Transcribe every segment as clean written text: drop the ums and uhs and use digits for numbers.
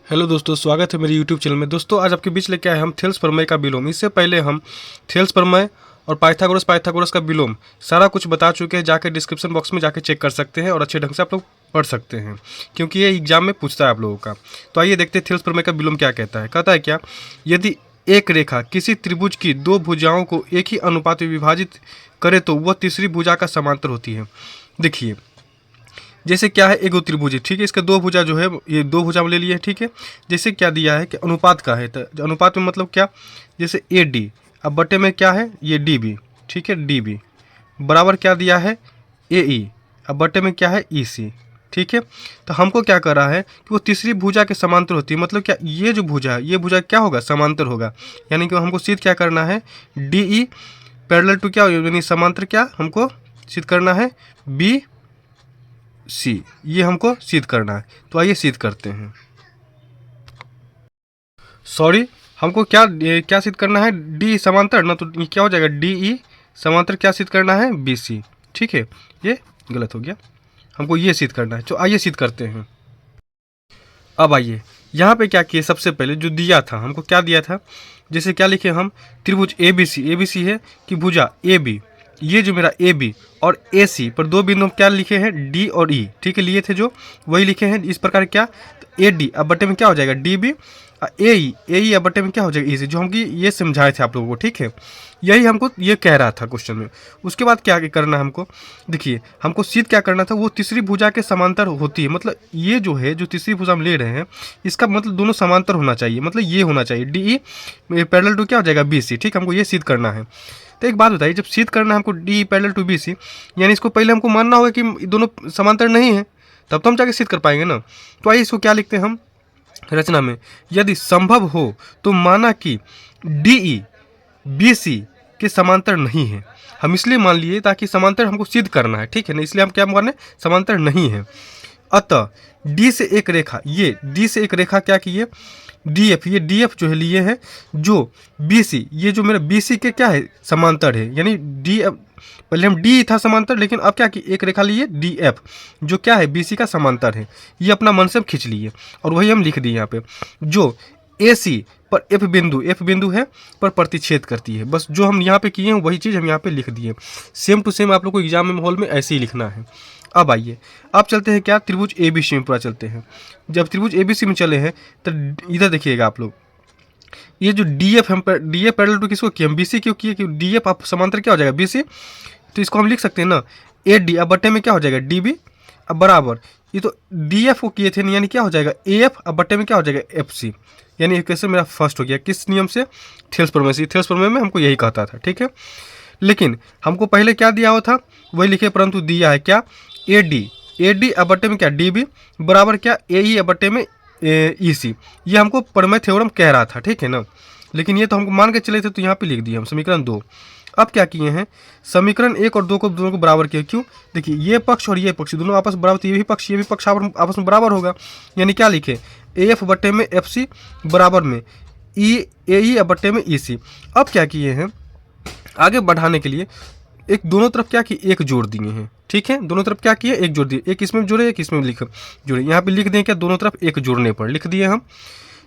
Hello दोस्तों, स्वागत है मेरे यूट्यूब चैनल में। दोस्तों आज आपके बीच लेके आए हम थेल्स प्रमेय का विलोम। इससे पहले हम थेल्स प्रमेय और पाइथागोरस का विलोम सारा कुछ बता चुके हैं। जाके डिस्क्रिप्शन बॉक्स में जाके चेक कर सकते हैं और अच्छे ढंग से आप लोग पढ़ सकते हैं, क्योंकि ये एग्जाम में पूछता है आप लोगों का। तो आइए देखते हैं थेल्स प्रमेय का विलोम क्या कहता है। कहता है क्या, यदि एक रेखा किसी त्रिभुज की दो भुजाओं को एक ही अनुपात में विभाजित करे तो वह तीसरी भुजा का समांतर होती है। देखिए, जैसे क्या है, एक त्रिभुज है, ठीक है। इसके दो भुजा जो है, ये दो भुजा ले लिए, ठीक है। जैसे क्या दिया है कि अनुपात का है, तो अनुपात में मतलब क्या, जैसे ए डी, अब बटे में क्या है, ये डी बी, ठीक है, डी बी बराबर क्या दिया है, ए ई, अब बटे में क्या है, ई सी, ठीक है। तो हमको क्या कर रहा है कि वो तीसरी भुजा के समांतर होती है। मतलब क्या, ये जो भुजा है, ये भुजा क्या होगा, समांतर होगा। यानी कि हमको सिद्ध क्या करना है, डी ई पैरेलल टू क्या, यानी समांतर क्या हमको सिद्ध करना है, बी सी, ये हमको सिद्ध करना है। तो आइए सिद्ध करते हैं। सॉरी, हमको क्या सिद्ध करना है, डी समांतर ना, तो ये क्या हो जाएगा, डी ई समांतर क्या सिद्ध करना है, बी सी, ठीक है। ये गलत हो गया, हमको ये सिद्ध करना है। तो आइए सिद्ध करते हैं। अब आइए यहाँ पे क्या किए, सबसे पहले जो दिया था, हमको क्या दिया था, जैसे क्या लिखे हम, त्रिभुज ए बी सी है कि भुजा ए बी, ये जो मेरा ए बी और ए सी पर दो बिंदु क्या लिखे हैं, डी और ई, ठीक है, लिए थे जो, वही लिखे हैं इस प्रकार। क्या, तो ए डी अब बटे में क्या हो जाएगा, डी बी, ए ई अब बटे में क्या हो जाएगा, ई सी, जो हम ये समझाए थे आप लोगों को, ठीक है। यही हमको ये कह रहा था क्वेश्चन में। उसके बाद क्या करना है हमको, देखिए हमको सिद्ध क्या करना था, वो तीसरी भुजा के समांतर होती है। मतलब ये जो है, जो तीसरी भुजा हम ले रहे हैं, इसका मतलब दोनों समांतर होना चाहिए। मतलब ये होना चाहिए, डी ई पैरेलल टू क्या हो जाएगा, बी सी, ठीक, हमको ये सिद्ध करना है। तो एक बात बताइए, जब सिद्ध करना है हमको D parallel to B C, यानी इसको पहले हमको मानना होगा कि दोनों समांतर नहीं है, तब तो हम जाके सिद्ध कर पाएंगे ना। तो आइए इसको क्या लिखते हैं हम रचना में, यदि संभव हो तो माना कि डी ई बी सी के समांतर नहीं है। हम इसलिए मान लिए ताकि समांतर हमको सिद्ध करना है, ठीक है ना, इसलिए हम क्या माने, समांतर नहीं है। अतः डी से एक रेखा, ये डी से एक रेखा क्या की है, डी एफ, ये डी एफ जो है लिए है, जो बी सी, ये जो मेरा बी सी के क्या है, समांतर है। यानी डी एफ, पहले हम डी था समांतर, लेकिन अब क्या की, एक रेखा लिए डी एफ जो क्या है, बी सी का समांतर है। ये अपना मन से खींच लिए और वही हम लिख दिए यहाँ पे, जो ए सी पर एफ बिंदु है पर प्रतिच्छेद करती है। बस जो हम यहाँ पे किए हैं वही चीज़ हम यहाँ पे लिख दिए। सेम टू सेम आप लोग को एग्जाम में माहौल में ऐसे ही लिखना है। अब आइए, अब चलते हैं क्या, त्रिभुज ए बी सी में पूरा चलते हैं। जब त्रिभुज ए बी सी में चले हैं तो इधर देखिएगा आप लोग, ये जो डी एफ हम डी एफ पैरेलल टू किसको किए, हम बी सी क्यों किए, कि डी एफ आप समांतर क्या हो जाएगा, बी सी, तो इसको हम लिख सकते हैं ना, ए डी अब बट्टे में क्या हो जाएगा, डी बी, अब बराबर, ये तो डी एफ को किए थे, यानी क्या हो जाएगा, ए एफ अब बट्टे में क्या हो जाएगा, एफ सी। यानी कैसे मेरा फर्स्ट हो गया, किस नियम से, थेल्स प्रमेय से। थेल्स प्रमेय में हमको यही कहता था, ठीक है। लेकिन हमको पहले क्या दिया हुआ था वही लिखे, परंतु दिया है क्या, ए डी अब बट्टे में क्या, डी बी बराबर क्या, ए ई अब बट्टे में ई सी। ये हमको प्रमेय थ्योरम कह रहा था, ठीक है ना। लेकिन ये तो हमको मान के चले थे, तो यहाँ पे लिख दिए हम समीकरण 2। अब क्या किए हैं, समीकरण 1 और 2 को दोनों को बराबर किया। क्यों, देखिए ये पक्ष और ये पक्ष दोनों आपस में बराबर, तो ये भी पक्ष आपस में बराबर होगा। यानी क्या लिखे, ए एफ बट्टे में एफ सी बराबर में ई ए ई बट्टे में ई सी। अब क्या किए हैं, आगे बढ़ाने के लिए एक दोनों तरफ क्या किए, एक जोड़ दिए हैं, ठीक है। दोनों तरफ क्या किए, एक जोड़ दिए, एक इसमें जोड़े, एक इसमें जोड़े। यहाँ पे लिख दें क्या, दोनों तरफ एक जोड़ने पर लिख दिए हम।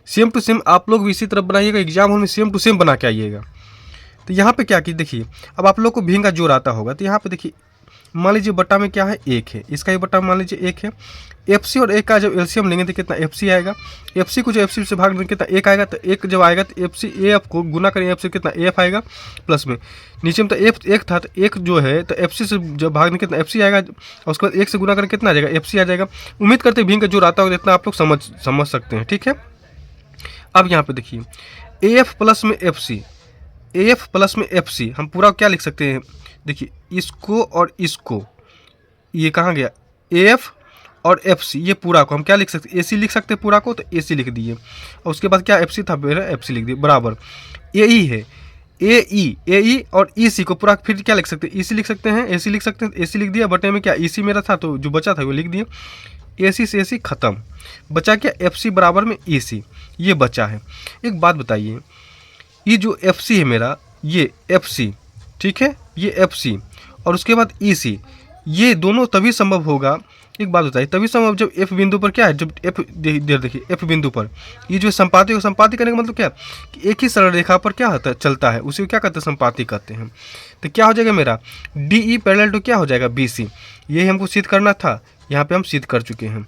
सेम टू सेम आप लोग भी इसी तरफ बनाइएगा, एग्जाम हॉल में सेम टू सेम बना के आइएगा। तो यहाँ पे क्या की, देखिए अब आप लोग को भी का जोड़ आता होगा, तो यहाँ पे देखिए मान लीजिए बट्टा में क्या है, एक है, इसका ही बट्टा मान लीजिए एक है। एफ सी और एक का जब एलसीएम लेंगे तो कितना एफ सी आएगा, एफ सी को जो एफ सी से भाग देंगे कितना एक आएगा, तो एक जब आएगा तो एफ सी ए एफ को गुना करें एफ से कितना एफ आएगा, प्लस में नीचे में तो एफ एक था, तो एक जो है तो एफ सी से जब भाग देंगे कितना एफ सी आएगा, और उसके बाद एक से गुना करें कितना आ जाएगा, एफ सी आ जाएगा। उम्मीद करते भी का जोड़ आता होगा, इतना आप लोग समझ सकते हैं, ठीक है। अब यहाँ पे देखिए, ए एफ प्लस में F C, A F plus में एफ सी, हम पूरा क्या लिख सकते हैं, देखिए इसको और इसको, ये कहाँ गया, ए एफ और एफ सी, ये पूरा को हम क्या लिख सकते हैं, ए सी लिख सकते हैं पूरा को, तो ए सी लिख दिए। और उसके बाद क्या एफ सी था, मेरा एफ सी लिख दिए बराबर, ए ई है, ए ई और ई सी को पूरा फिर क्या लिख सकते हैं, ई सी लिख सकते हैं, ए सी लिख सकते हैं, ए सी लिख दिया, बटे में क्या ई सी मेरा था, तो जो बचा था वो लिख दिए, ए सी से ए सी खत्म, बचा क्या, एफ सी बराबर में ई सी, ये बचा है। एक बात बताइए, ये जो एफ सी है मेरा, ये एफ सी, ठीक है, ये एफ सी और उसके बाद ई सी, ये दोनों तभी संभव होगा एक बात बताइए, तभी से हम जब एफ बिंदु पर क्या है, जब एफ देखिए एफ बिंदु पर ये जो संपाति को संपाति करने का मतलब क्या है कि एक ही सरल रेखा पर क्या होता है, चलता है, उसी को क्या कहते हैं, संपाति कहते हैं। तो क्या हो जाएगा मेरा डी ई पैरेलल टू क्या हो जाएगा, बी सी। यही हमको सिद्ध करना था, यहाँ पे हम सिद्ध कर चुके हैं।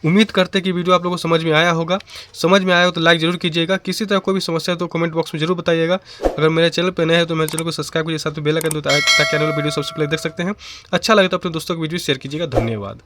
उम्मीद करते हैं कि वीडियो आप लोगों को समझ में आया होगा। समझ में आया हो तो लाइक जरूर कीजिएगा। किसी तरह कोई भी समस्या है तो कमेंट बॉक्स में जरूर बताइएगा। अगर मेरे चैनल पर नए हैं तो मेरे चैनल को सब्सक्राइब कीजिए, साथ में बेल आइकन दो ताकि आने वाले वीडियो सबसे पहले देख सकते हैं। अच्छा लगे तो अपने दोस्तों को वीडियो शेयर कीजिएगा। धन्यवाद।